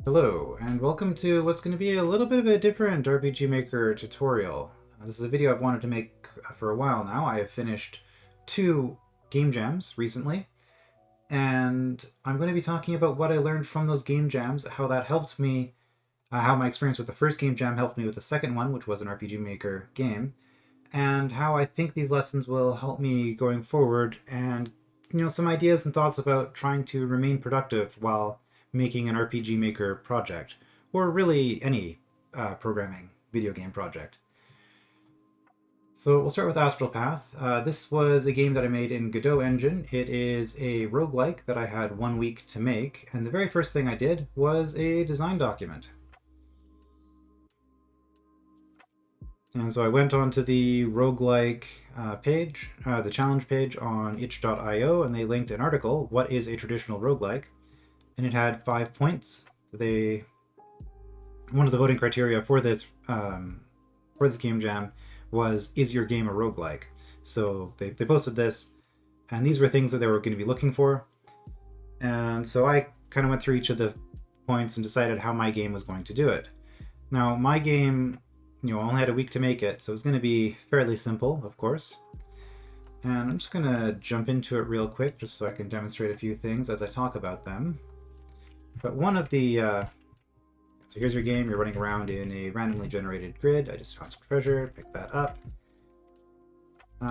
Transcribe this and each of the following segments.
Hello, and welcome to what's going to be a little bit of a different RPG Maker tutorial. This is a video I've wanted to make for a while now. I have finished 2 game jams recently, and I'm going to be talking about what I learned from those game jams, how that helped me, how my experience with the first game jam helped me with the second one, which was an RPG Maker game, and how I think these lessons will help me going forward, and some ideas and thoughts about trying to remain productive while making an RPG Maker project, or really any programming video game project. So we'll start with Astral Path. This was a game that I made in Godot engine. It is a roguelike that I had 1 week to make, and the very first thing I did was a design document. And so I went onto the roguelike page, the challenge page on itch.io, and they linked an article, What is a Traditional Roguelike? And it had 5 points. One of the voting criteria for this game jam was, is your game a roguelike? So they posted this, and these were things that they were going to be looking for. And so I kind of went through each of the points and decided how my game was going to do it. Now, my game, I only had a week to make it, so it's going to be fairly simple, of course. And I'm just going to jump into it real quick, just so I can demonstrate a few things as I talk about them. But one of the, so here's your game, you're running around in a randomly generated grid. I just found some treasure, pick that up.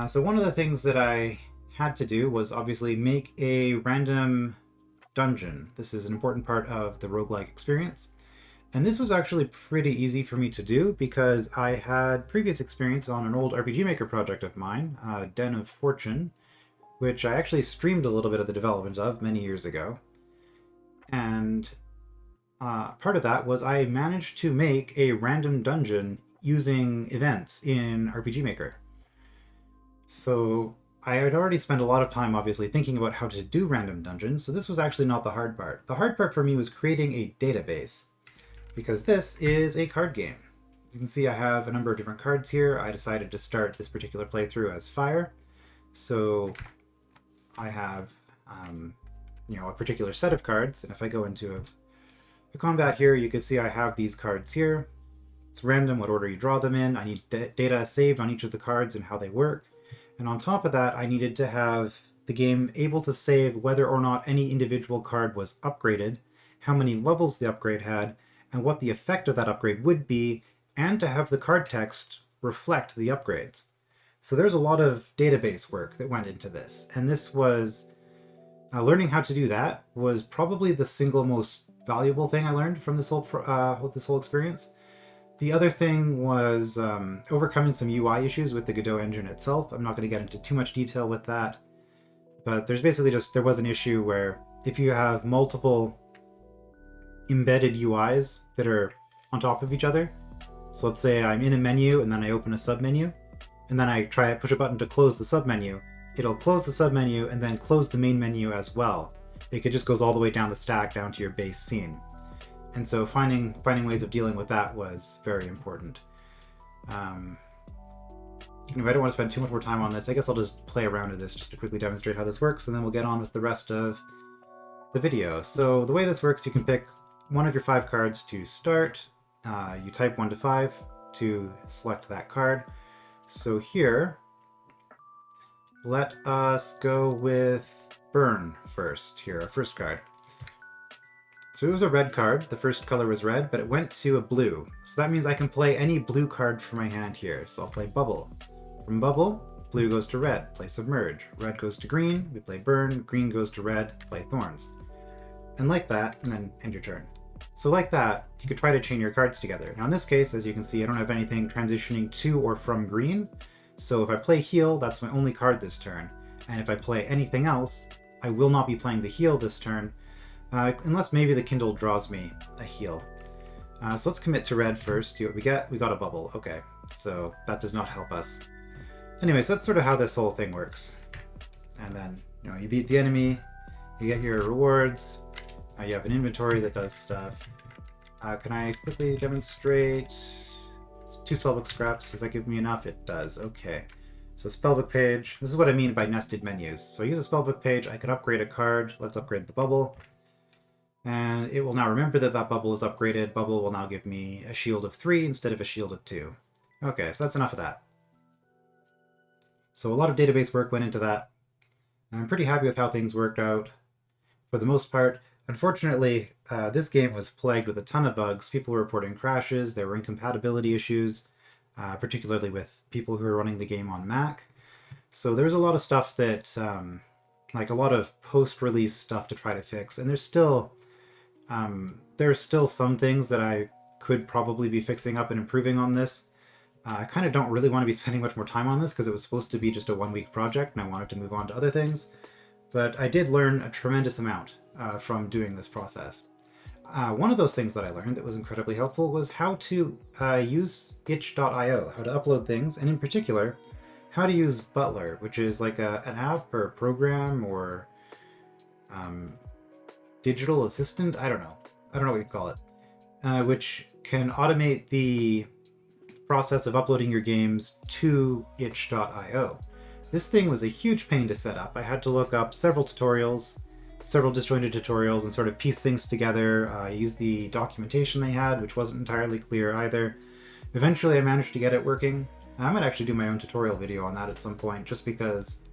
So one of the things that I had to do was obviously make a random dungeon. This is an important part of the roguelike experience. And this was actually pretty easy for me to do because I had previous experience on an old RPG Maker project of mine, Den of Fortune, which I actually streamed a little bit of the development of many years ago. And part of that was I managed to make a random dungeon using events in RPG Maker. So I had already spent a lot of time, obviously, thinking about how to do random dungeons, so this was actually not the hard part. The hard part for me was creating a database, because this is a card game. As you can see, I have a number of different cards here. I decided to start this particular playthrough as Fire. So I have a particular set of cards, and if I go into a combat here, you can see I have these cards here. It's random what order you draw them in. I need data saved on each of the cards and how they work. And on top of that, I needed to have the game able to save whether or not any individual card was upgraded, how many levels the upgrade had, and what the effect of that upgrade would be, and to have the card text reflect the upgrades. So there's a lot of database work that went into this, and this was learning how to do that was probably the single most valuable thing I learned from this whole experience. The other thing was overcoming some UI issues with the Godot engine itself. I'm not going to get into too much detail with that, but there's basically there was an issue where if you have multiple embedded UIs that are on top of each other, so let's say I'm in a menu and then I open a submenu, and then I push a button to close the submenu, it'll close the submenu and then close the main menu as well. It just goes all the way down the stack down to your base scene. And so finding ways of dealing with that was very important. If I don't want to spend too much more time on this, I guess I'll just play around with this just to quickly demonstrate how this works, and then we'll get on with the rest of the video. So the way this works, you can pick one of your 5 cards to start. You type 1 to 5 to select that card. So here, let us go with Burn first here, our first card. So it was a red card, the first color was red, but it went to a blue. So that means I can play any blue card from my hand here. So I'll play Bubble. From Bubble, blue goes to red, play Submerge. Red goes to green, we play Burn. Green goes to red, play Thorns. And like that, and then end your turn. So like that, you could try to chain your cards together. Now in this case, as you can see, I don't have anything transitioning to or from green. So if I play Heal, that's my only card this turn. And if I play anything else, I will not be playing the Heal this turn, unless maybe the Kindle draws me a Heal. So let's commit to red first, see what we get. We got a Bubble, okay. So that does not help us. Anyways, that's sort of how this whole thing works. And then, you beat the enemy, you get your rewards, you have an inventory that does stuff. Can I quickly demonstrate 2 spellbook scraps? Does that give me enough? It does, okay. So spellbook page, this is what I mean by nested menus. So I use a spellbook page, I could upgrade a card, let's upgrade the Bubble. And it will now remember that that bubble is upgraded. Bubble will now give me a shield of 3 instead of a shield of 2. Okay, so that's enough of that. So a lot of database work went into that. I'm pretty happy with how things worked out for the most part. Unfortunately, this game was plagued with a ton of bugs. People were reporting crashes, there were incompatibility issues, particularly with people who were running the game on Mac. So there's a lot of stuff that, like a lot of post-release stuff to try to fix, and there's still some things that I could probably be fixing up and improving on this. I kind of don't really want to be spending much more time on this because it was supposed to be just a one-week project and I wanted to move on to other things. But I did learn a tremendous amount from doing this process. One of those things that I learned that was incredibly helpful was how to use itch.io, how to upload things, and in particular, how to use Butler, which is like an app or a program or digital assistant, I don't know what you call it, which can automate the process of uploading your games to itch.io. This thing was a huge pain to set up. I had to look up several tutorials, several disjointed tutorials, and sort of piece things together. I used the documentation they had, which wasn't entirely clear either. Eventually I managed to get it working. I might actually do my own tutorial video on that at some point, just because,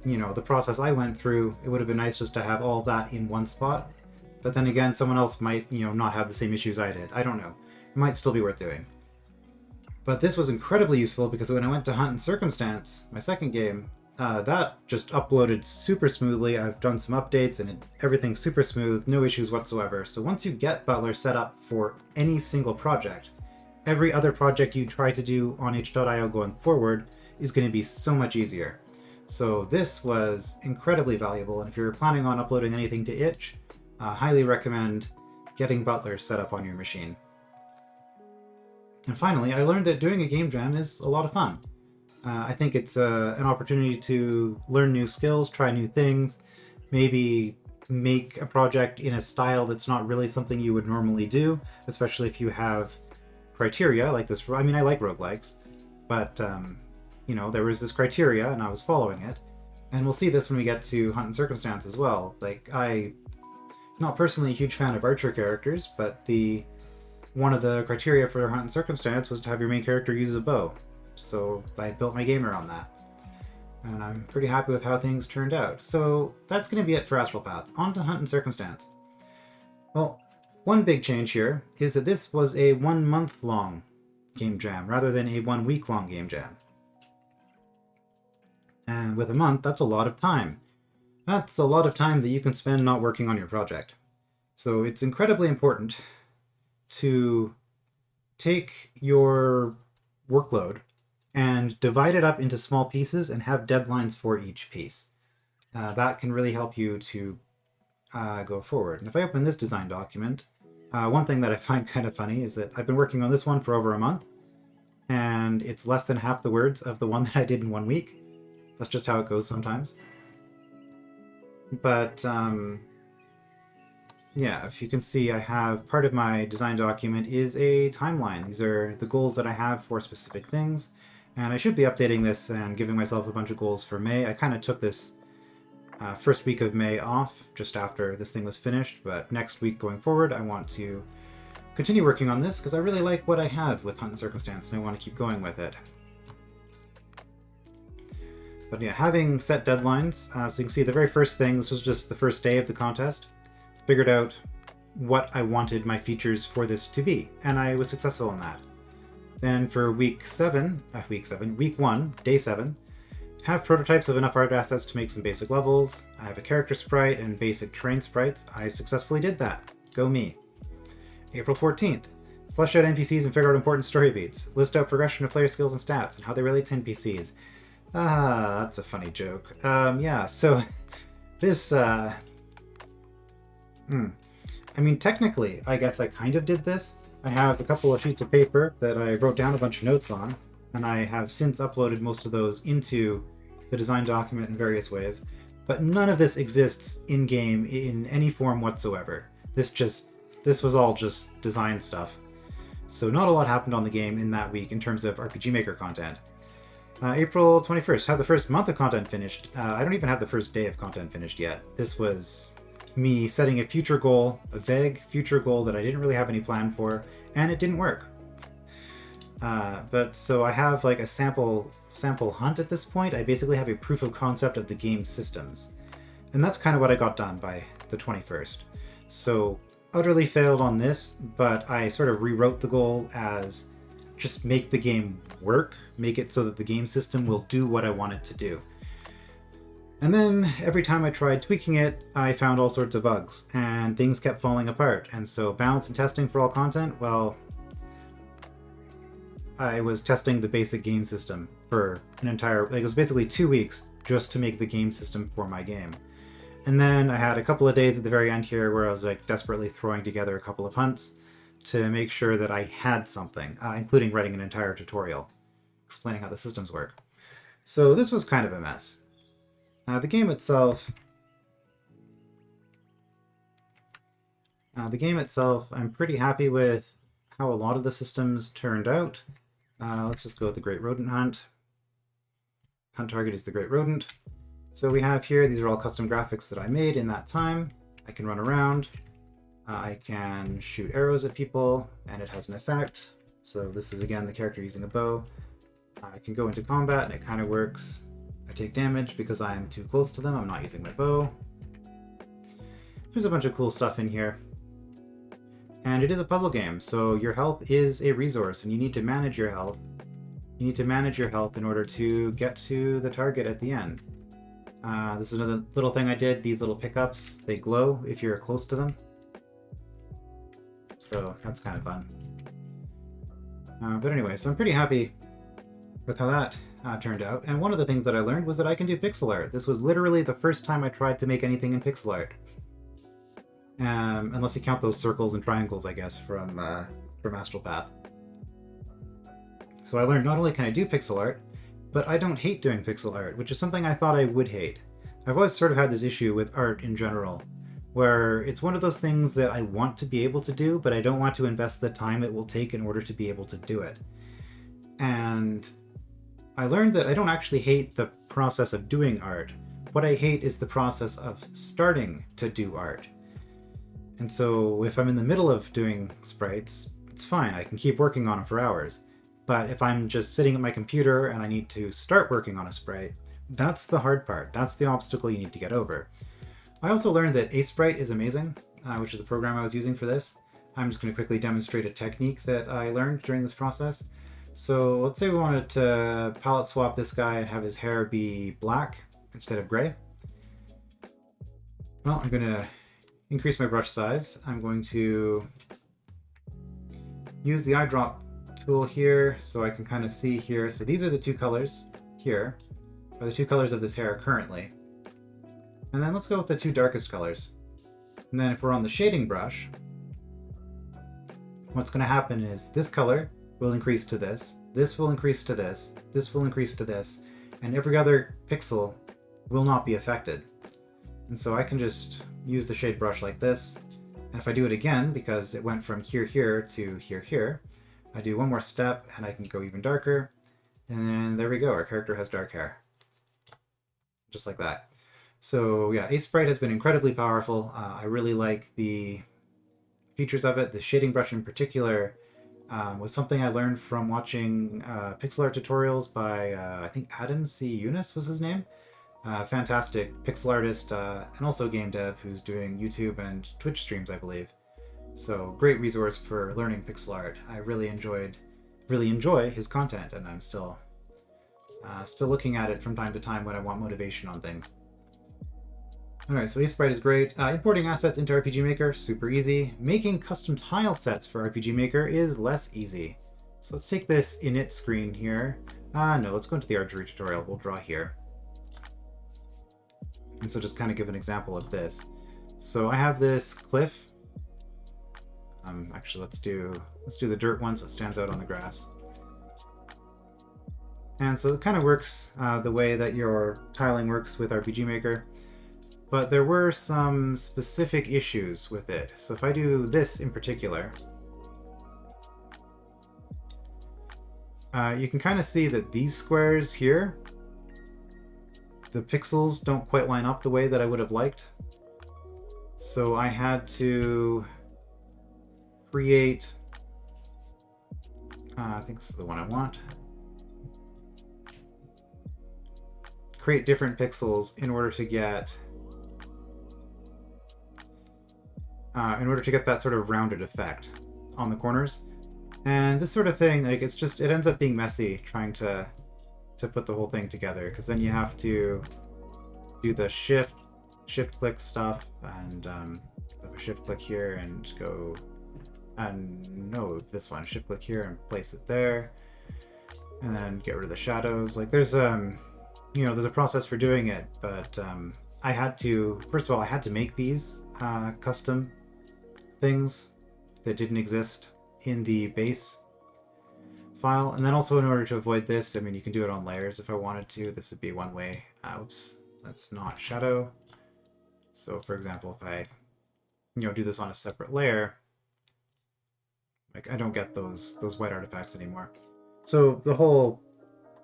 the process I went through, it would have been nice just to have all that in one spot. But then again, someone else might, not have the same issues I did. I don't know. It might still be worth doing. But this was incredibly useful because when I went to Hunt and Circumstance, my second game, that just uploaded super smoothly. I've done some updates and everything's super smooth, no issues whatsoever. So once you get Butler set up for any single project, every other project you try to do on itch.io going forward is going to be so much easier. So this was incredibly valuable, and if you're planning on uploading anything to itch, I highly recommend getting Butler set up on your machine. And finally, I learned that doing a game jam is a lot of fun. I think it's an opportunity to learn new skills, try new things, maybe make a project in a style that's not really something you would normally do, especially if you have criteria like this. I mean, I like roguelikes, but there was this criteria and I was following it. And we'll see this when we get to Hunt and Circumstance as well. Like, I'm not personally a huge fan of archer characters, but one of the criteria for Hunt and Circumstance was to have your main character use a bow. So I built my game around that. And I'm pretty happy with how things turned out. So that's going to be it for Astral Path. On to Hunt and Circumstance. Well, one big change here is that this was a 1 month long game jam rather than a 1 week long game jam. And with a month, that's a lot of time. That's a lot of time that you can spend not working on your project. So it's incredibly important to take your workload and divide it up into small pieces and have deadlines for each piece. That can really help you to go forward. And if I open this design document, one thing that I find kind of funny is that I've been working on this one for over a month, and it's less than half the words of the one that I did in 1 week. That's just how it goes sometimes. But yeah, if you can see, I have part of my design document is a timeline. These are the goals that I have for specific things, and I should be updating this and giving myself a bunch of goals for May. I kind of took this first week of May off just after this thing was finished, but next week going forward I want to continue working on this because I really like what I have with Hunt and Circumstance and I want to keep going with it. But yeah, having set deadlines, so you can see the very first thing, this was just the first day of the contest, figured out what I wanted my features for this to be, and I was successful in that. Then for week 1, day 7, have prototypes of enough art assets to make some basic levels. I have a character sprite and basic terrain sprites. I successfully did that. Go me. April 14th, flesh out NPCs and figure out important story beats. List out progression of player skills and stats and how they relate to NPCs. Ah, that's a funny joke. Yeah, so this, I mean, technically, I guess I kind of did this. I have a couple of sheets of paper that I wrote down a bunch of notes on, and I have since uploaded most of those into the design document in various ways, but none of this exists in-game in any form whatsoever. This was all just design stuff. So not a lot happened on the game in that week in terms of RPG Maker content. April 21st, have the first month of content finished. I don't even have the first day of content finished yet. This was me setting a future goal, a vague future goal that I didn't really have any plan for, and it didn't work. But so I have like a sample hunt at this point. I basically have a proof of concept of the game systems. And that's kind of what I got done by the 21st. So utterly failed on this, but I sort of rewrote the goal as just make the game work, make it so that the game system will do what I want it to do. And then every time I tried tweaking it, I found all sorts of bugs, and things kept falling apart. And so balance and testing for all content, well, I was testing the basic game system for an entire, like it was basically 2 weeks just to make the game system for my game. And then I had a couple of days at the very end here where I was like desperately throwing together a couple of hunts to make sure that I had something, including writing an entire tutorial explaining how the systems work. So this was kind of a mess. The game itself, I'm pretty happy with how a lot of the systems turned out. Let's just go with the Great Rodent Hunt. Hunt target is the Great Rodent. So we have here, these are all custom graphics that I made in that time. I can run around. I can shoot arrows at people, and it has an effect. So this is, again, the character using a bow. I can go into combat, and it kind of works. I take damage because I am too close to them. I'm not using my bow. There's a bunch of cool stuff in here. And it is a puzzle game, so your health is a resource, and you need to manage your health. You need to manage your health in order to get to the target at the end. This is another little thing I did. These little pickups, they glow if you're close to them. So that's kind of fun. But anyway, so I'm pretty happy with how that turned out. And one of the things that I learned was that I can do pixel art. This was literally the first time I tried to make anything in pixel art. Unless you count those circles and triangles, I guess, from Astral Path. So I learned not only can I do pixel art, but I don't hate doing pixel art, which is something I thought I would hate. I've always sort of had this issue with art in general, where it's one of those things that I want to be able to do, but I don't want to invest the time it will take in order to be able to do it. And I learned that I don't actually hate the process of doing art. What I hate is the process of starting to do art. And so if I'm in the middle of doing sprites, it's fine, I can keep working on them for hours. But if I'm just sitting at my computer and I need to start working on a sprite, that's the hard part. That's the obstacle you need to get over. I also learned that Sprite is amazing, which is the program I was using for this. I'm just going to quickly demonstrate a technique that I learned during this process. So let's say we wanted to palette swap this guy and have his hair be black instead of gray. Well, I'm going to increase my brush size. I'm going to use the eyedrop tool here so I can kind of see here. So these are the two colors here, are the two colors of this hair currently. And then let's go with the two darkest colors. And then if we're on the shading brush, what's going to happen is this color will increase to this will increase to this will increase to this, and every other pixel will not be affected. And so I can just use the shade brush like this, and if I do it again, because it went from here to here, I do one more step and I can go even darker, and then there we go, our character has dark hair. Just like that. So yeah, Sprite has been incredibly powerful. I really like the features of it. The shading brush in particular was something I learned from watching pixel art tutorials by, I think Adam C. Younis was his name. Fantastic pixel artist and also game dev who's doing YouTube and Twitch streams, I believe. So great resource for learning pixel art. I really enjoy his content, and I'm still looking at it from time to time when I want motivation on things. Alright, so Sprite is great. Importing assets into RPG Maker, super easy. Making custom tile sets for RPG Maker is less easy. So let's take this init screen here. No, let's go into the archery tutorial. We'll draw here. And so just kind of give an example of this. So I have this cliff. Actually, let's do the dirt one so it stands out on the grass. And so it kind of works the way that your tiling works with RPG Maker. But there were some specific issues with it. So if I do this in particular, you can kind of see that these squares here, the pixels don't quite line up the way that I would have liked. So I had to create, I think this is the one I want. Create different pixels in order to get that sort of rounded effect on the corners. And this sort of thing, like, it ends up being messy trying to put the whole thing together, because then you have to do the shift click stuff, and have a shift click here and go, and no, this one, shift click here and place it there, and then get rid of the shadows. Like, there's there's a process for doing it, but I had to, first of all, I had to make these custom things that didn't exist in the base file. And then also, in order to avoid this, I mean, you can do it on layers if I wanted to. This would be one way. Oops, that's not shadow. So for example, if I do this on a separate layer, like, I don't get those white artifacts anymore. So the whole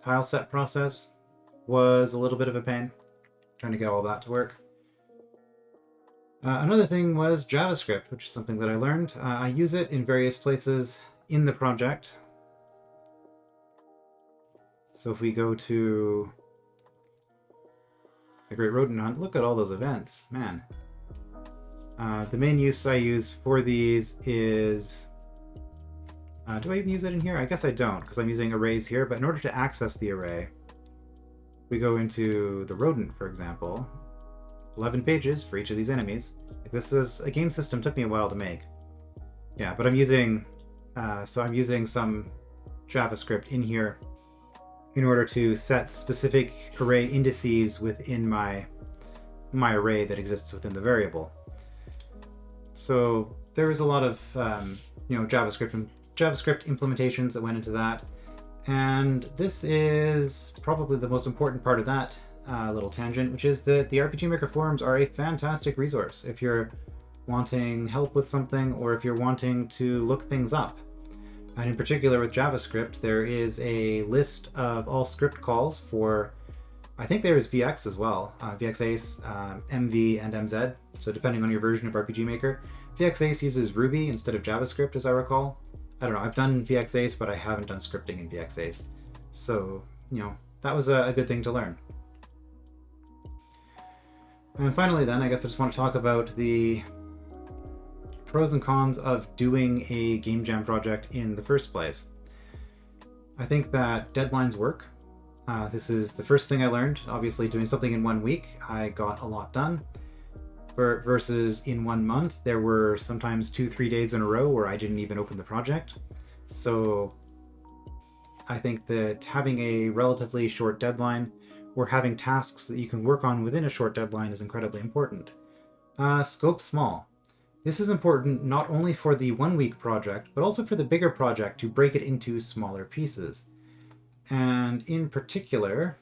tile set process was a little bit of a pain, trying to get all that to work. Another thing was JavaScript, which is something that I learned. I use it in various places in the project. So if we go to the Great Rodent Hunt, look at all those events, man. The main use I use for these is, do I even use it in here? I guess I don't, because I'm using arrays here, but in order to access the array, we go into the rodent, for example, 11 pages for each of these enemies. Like, this is a game system, took me a while to make. Yeah, but I'm using, I'm using some JavaScript in here in order to set specific array indices within my array that exists within the variable. So there was a lot of JavaScript implementations that went into that, and this is probably the most important part of that little tangent, which is that the RPG Maker forums are a fantastic resource if you're wanting help with something, or if you're wanting to look things up. And in particular with JavaScript, there is a list of all script calls for, I think there is VX as well, VXAce, MV, and MZ. So depending on your version of RPG Maker, VXAce uses Ruby instead of JavaScript, as I recall. I don't know, I've done VXAce, but I haven't done scripting in VXAce. So, that was a good thing to learn. And finally then, I guess I just want to talk about the pros and cons of doing a game jam project in the first place. I think that deadlines work. This is the first thing I learned. Obviously, doing something in 1 week, I got a lot done. Versus in 1 month, there were sometimes 2-3 days in a row where I didn't even open the project. So I think that having a relatively short deadline, or having tasks that you can work on within a short deadline, is incredibly important. Scope small. This is important not only for the 1 week project, but also for the bigger project, to break it into smaller pieces. And in particular,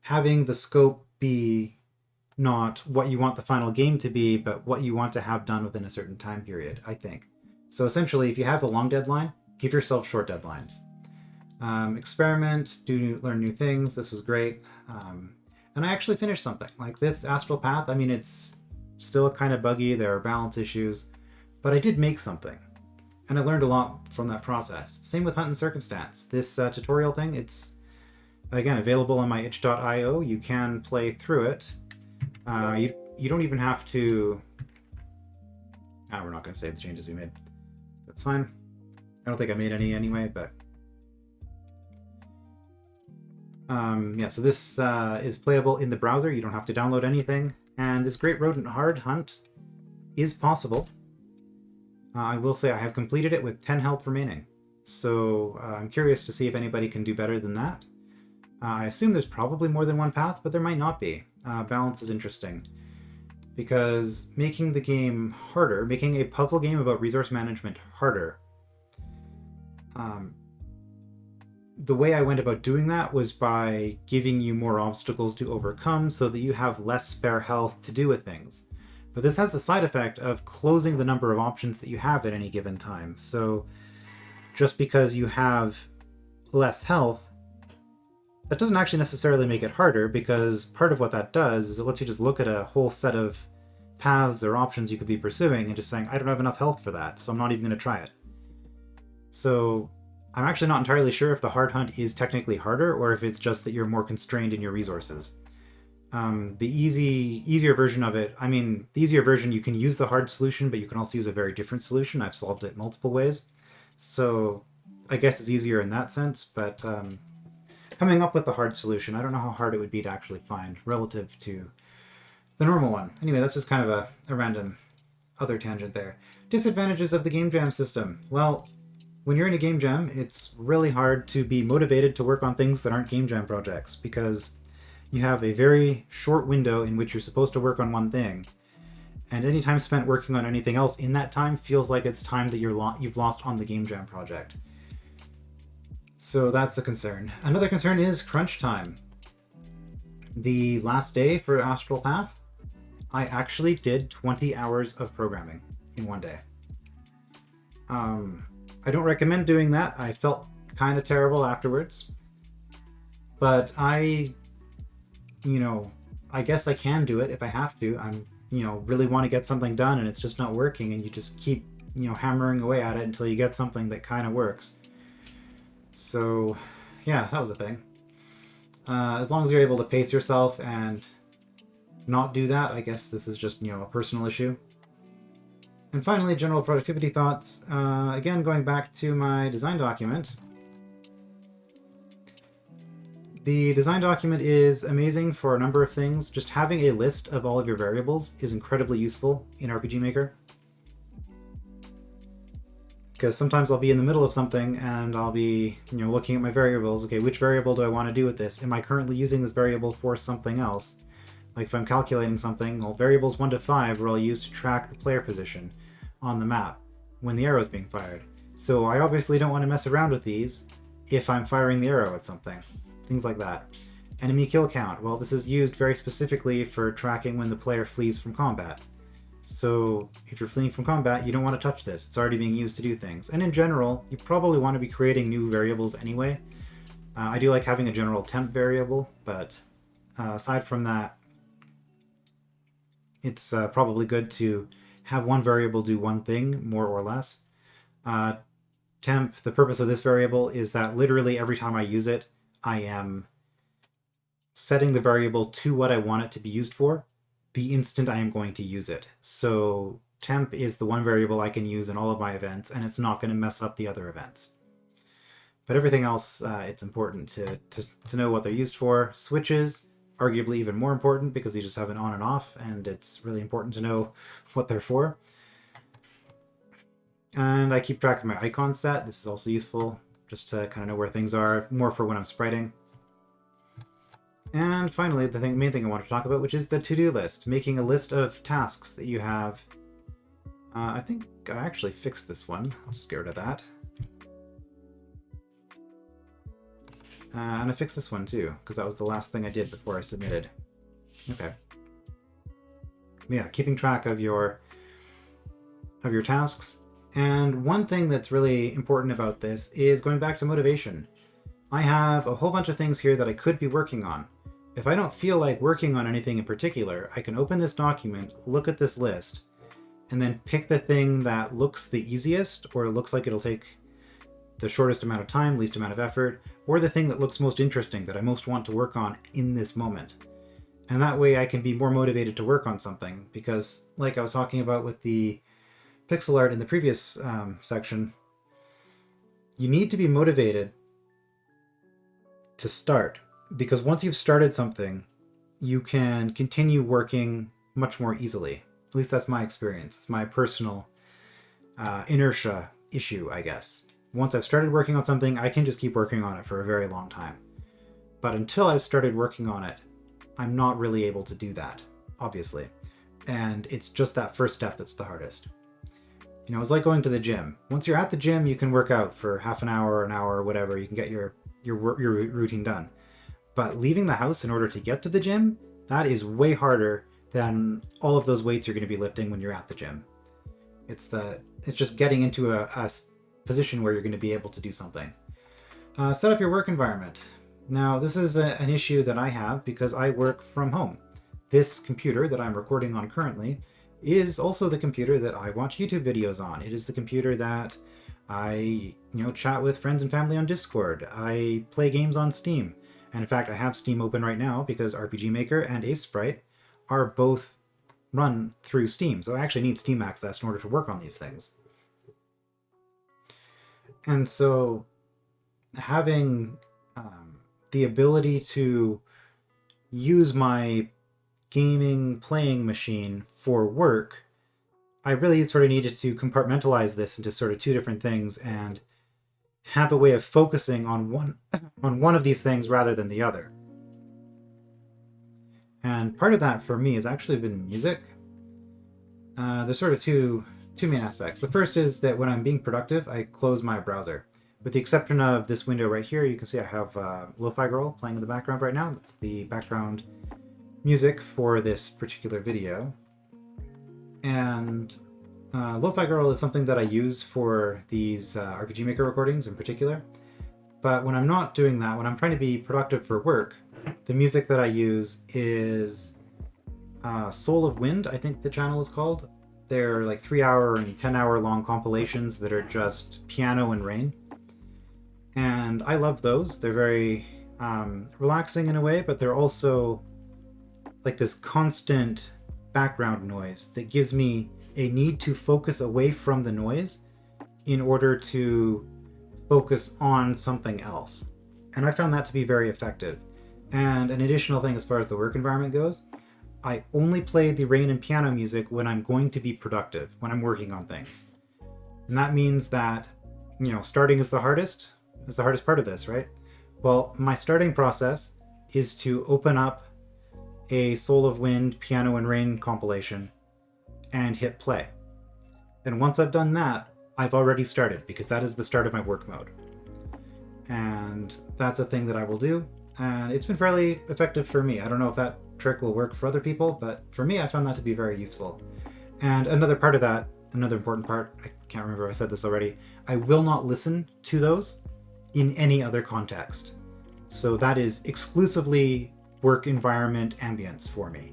having the scope be not what you want the final game to be, but what you want to have done within a certain time period, I think. So essentially, if you have a long deadline, give yourself short deadlines. Experiment, learn new things. This was great. And I actually finished something. Like this Astral Path, I mean, it's still kind of buggy, there are balance issues, but I did make something. And I learned a lot from that process. Same with Hunt and Circumstance. This tutorial thing, it's, again, available on my itch.io. You can play through it. You don't even have to... we're not going to save the changes we made. That's fine. I don't think I made any anyway, but... so this is playable in the browser. You don't have to download anything. And this Great Rodent Hard Hunt is possible. I will say I have completed it with 10 health remaining. So I'm curious to see if anybody can do better than that. I assume there's probably more than one path, but there might not be. Balance is interesting. Because making the game harder, making a puzzle game about resource management harder, the way I went about doing that was by giving you more obstacles to overcome so that you have less spare health to do with things. But this has the side effect of closing the number of options that you have at any given time. So just because you have less health, that doesn't actually necessarily make it harder, because part of what that does is it lets you just look at a whole set of paths or options you could be pursuing and just saying, I don't have enough health for that, so I'm not even going to try it. So I'm actually not entirely sure if the hard hunt is technically harder or if it's just that you're more constrained in your resources. The easier version of it, the easier version, you can use the hard solution, but you can also use a very different solution. I've solved it multiple ways. So I guess it's easier in that sense, but coming up with the hard solution, I don't know how hard it would be to actually find relative to the normal one. Anyway, that's just kind of a random other tangent there. Disadvantages of the game jam system. Well, when you're in a game jam, it's really hard to be motivated to work on things that aren't game jam projects, because you have a very short window in which you're supposed to work on one thing, and any time spent working on anything else in that time feels like it's time that you've lost on the game jam project. So that's a concern. Another concern is crunch time. The last day for Astral Path, I actually did 20 hours of programming in one day. I don't recommend doing that. I felt kind of terrible afterwards. But I guess I can do it if I have to. I'm, really want to get something done and it's just not working, and you just keep, hammering away at it until you get something that kind of works. So, yeah, that was a thing. As long as you're able to pace yourself and not do that, I guess this is just, a personal issue. And finally, general productivity thoughts. Again, going back to my design document. The design document is amazing for a number of things. Just having a list of all of your variables is incredibly useful in RPG Maker. Because sometimes I'll be in the middle of something and I'll be, looking at my variables. Okay, which variable do I want to do with this? Am I currently using this variable for something else? Like if I'm calculating something, well, variables 1 to 5 are all used to track the player position on the map when the arrow is being fired. So I obviously don't want to mess around with these if I'm firing the arrow at something. Things like that. Enemy kill count. Well, this is used very specifically for tracking when the player flees from combat. So if you're fleeing from combat, you don't want to touch this. It's already being used to do things. And in general, you probably want to be creating new variables anyway. I do like having a general temp variable, but aside from that, it's probably good to have one variable do one thing, more or less. Temp, the purpose of this variable is that literally every time I use it, I am setting the variable to what I want it to be used for the instant I am going to use it. So temp is the one variable I can use in all of my events, and it's not going to mess up the other events. But everything else, it's important to know what they're used for. Switches, arguably even more important, because you just have an on and off, and it's really important to know what they're for. And I keep track of my icon set. This is also useful, just to kind of know where things are, more for when I'm spriting. And finally, the main thing I want to talk about, which is the to-do list. Making a list of tasks that you have. I think I actually fixed this one. I'll just get rid of that. And I fixed this one too, because that was the last thing I did before I submitted. Okay. Yeah, keeping track of your tasks. And one thing that's really important about this is going back to motivation. I have a whole bunch of things here that I could be working on. If I don't feel like working on anything in particular, I can open this document, look at this list, and then pick the thing that looks the easiest, or looks like it'll take the shortest amount of time, least amount of effort, or the thing that looks most interesting, that I most want to work on in this moment. And that way I can be more motivated to work on something, because like I was talking about with the pixel art in the previous section, you need to be motivated to start, because once you've started something, you can continue working much more easily. At least that's my experience. It's my personal inertia issue, I guess. Once I've started working on something, I can just keep working on it for a very long time. But until I've started working on it, I'm not really able to do that, obviously. And it's just that first step that's the hardest. It's like going to the gym. Once you're at the gym, you can work out for half an hour, or whatever. You can get your routine done. But leaving the house in order to get to the gym, that is way harder than all of those weights you're going to be lifting when you're at the gym. It's just getting into a position where you're going to be able to do something. Set up your work environment. Now, this is an issue that I have because I work from home. This computer that I'm recording on currently is also the computer that I watch YouTube videos on. It is the computer that I, chat with friends and family on Discord. I play games on Steam. And in fact, I have Steam open right now because RPG Maker and Ace Sprite are both run through Steam. So I actually need Steam access in order to work on these things. And so having the ability to use my gaming playing machine for work, I really sort of needed to compartmentalize this into sort of two different things and have a way of focusing on one of these things rather than the other. And part of that for me has actually been music. There's sort of two main aspects. The first is that when I'm being productive, I close my browser. With the exception of this window right here, you can see I have Lofi Girl playing in the background right now. That's the background music for this particular video. And Lofi Girl is something that I use for these RPG Maker recordings in particular. But when I'm not doing that, when I'm trying to be productive for work, the music that I use is Soul of Wind, I think the channel is called. They're like 3-hour and 10-hour long compilations that are just piano and rain. And I love those. They're very relaxing in a way, but they're also like this constant background noise that gives me a need to focus away from the noise in order to focus on something else. And I found that to be very effective. And an additional thing as far as the work environment goes, I only play the rain and piano music when I'm going to be productive, when I'm working on things. And that means that, starting is the hardest part of this, right? Well, my starting process is to open up a Soul of Wind piano and rain compilation and hit play. And once I've done that, I've already started because that is the start of my work mode. And that's a thing that I will do. And it's been fairly effective for me. I don't know if that trick will work for other people, but for me, I found that to be very useful. And another part of that, another important part, I can't remember if I said this already, I will not listen to those in any other context. So that is exclusively work environment ambience for me.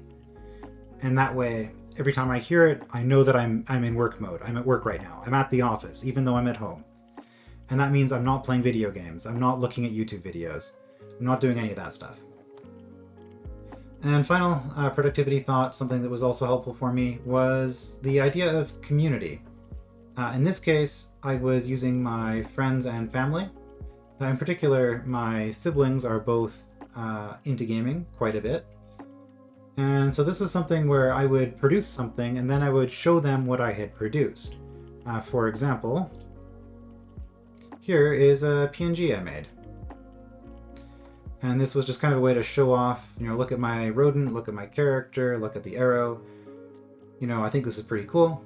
And that way, every time I hear it, I know that I'm in work mode. I'm at work right now. I'm at the office, even though I'm at home. And that means I'm not playing video games. I'm not looking at YouTube videos. I'm not doing any of that stuff. And final productivity thought, something that was also helpful for me, was the idea of community. In this case, I was using my friends and family. In particular, my siblings are both into gaming quite a bit. And so this is something where I would produce something and then I would show them what I had produced. For example, here is a PNG I made. And this was just kind of a way to show off, look at my rodent, look at my character, look at the arrow. I think this is pretty cool.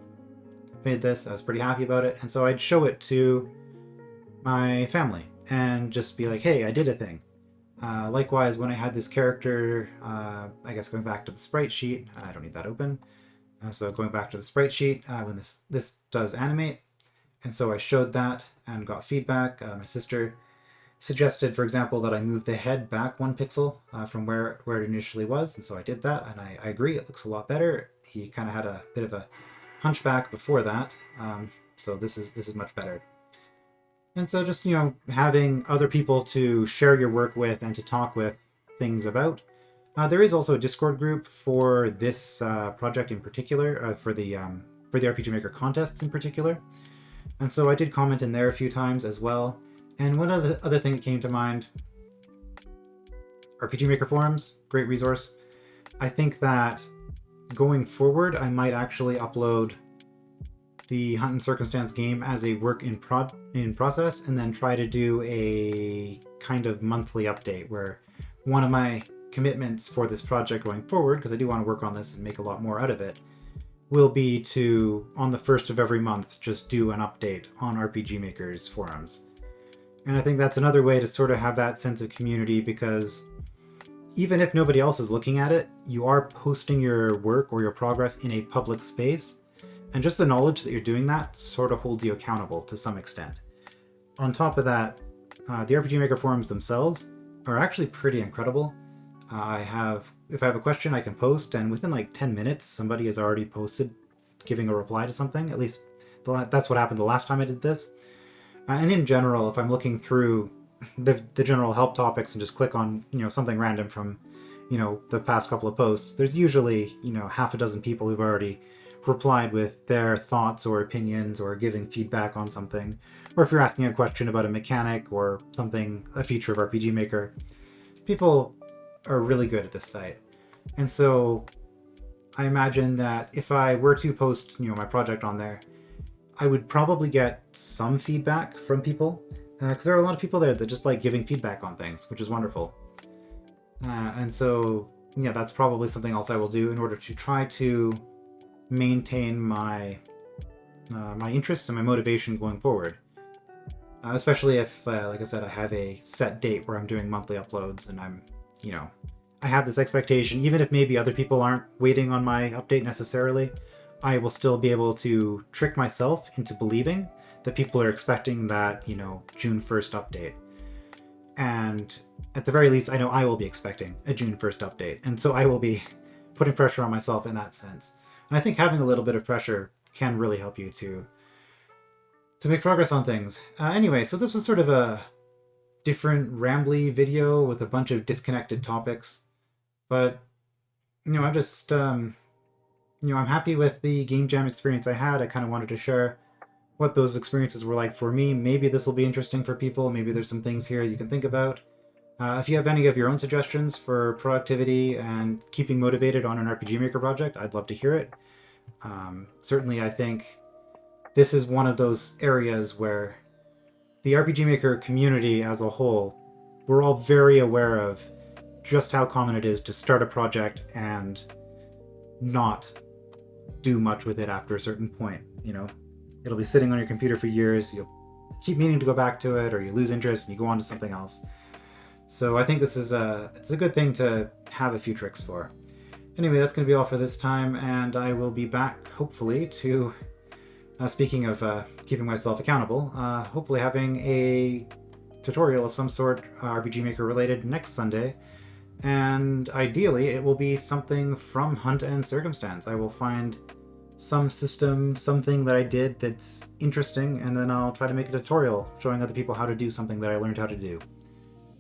Made this, I was pretty happy about it. And so I'd show it to my family and just be like, hey, I did a thing. Likewise, when I had this character, I guess going back to the sprite sheet, I don't need that open. So going back to the sprite sheet, when this does animate. And so I showed that and got feedback. My sister suggested, for example, that I move the head back 1 pixel from where it initially was. And so I did that, and I agree, it looks a lot better. He kind of had a bit of a hunchback before that. So this is much better. And so just, having other people to share your work with and to talk with things about. There is also a Discord group for this project in particular, for the RPG Maker contests in particular. And so I did comment in there a few times as well. And one other thing that came to mind, RPG Maker forums, great resource. I think that going forward, I might actually upload the Hunt and Circumstance game as a work in process, and then try to do a kind of monthly update where one of my commitments for this project going forward, because I do want to work on this and make a lot more out of it, will be to, on the first of every month, just do an update on RPG Maker's forums. And I think that's another way to sort of have that sense of community, because even if nobody else is looking at it, you are posting your work or your progress in a public space. And just the knowledge that you're doing that sort of holds you accountable to some extent. On top of that, the RPG Maker forums themselves are actually pretty incredible. If I have a question, I can post, and within like 10 minutes, somebody has already posted giving a reply to something. At least that's what happened the last time I did this. And in general, if I'm looking through the general help topics and just click on something random from the past couple of posts, there's usually half a dozen people who've already replied with their thoughts or opinions or giving feedback on something. Or if you're asking a question about a mechanic or something, a feature of RPG Maker, people are really good at this site. And so I imagine that if I were to post my project on there, I would probably get some feedback from people, because there are a lot of people there that just like giving feedback on things, which is wonderful. And so yeah, that's probably something else I will do in order to try to maintain my my interest and my motivation going forward. Especially if, like I said, I have a set date where I'm doing monthly uploads, and I have this expectation, even if maybe other people aren't waiting on my update necessarily, I will still be able to trick myself into believing that people are expecting that, June 1st update. And at the very least, I know I will be expecting a June 1st update. And so I will be putting pressure on myself in that sense. And I think having a little bit of pressure can really help you to make progress on things. Anyway, so this was sort of a different rambly video with a bunch of disconnected topics. But, I'm just, I'm happy with the game jam experience I had. I kind of wanted to share what those experiences were like for me. Maybe this will be interesting for people. Maybe there's some things here you can think about. If you have any of your own suggestions for productivity and keeping motivated on an RPG Maker project, I'd love to hear it. Certainly, I think this is one of those areas where the RPG Maker community as a whole, we're all very aware of just how common it is to start a project and not do much with it after a certain point. It'll be sitting on your computer for years, you'll keep meaning to go back to it, or you lose interest and you go on to something else. So I think this is it's a good thing to have a few tricks for. Anyway, that's going to be all for this time, and I will be back, hopefully, to, speaking of keeping myself accountable, hopefully having a tutorial of some sort, RPG Maker related, next Sunday. And ideally, it will be something from Hunt and Circumstance. I will find some system, something that I did that's interesting, and then I'll try to make a tutorial showing other people how to do something that I learned how to do.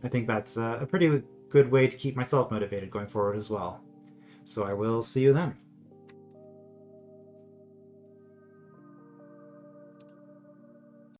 I think that's a pretty good way to keep myself motivated going forward as well. So I will see you then.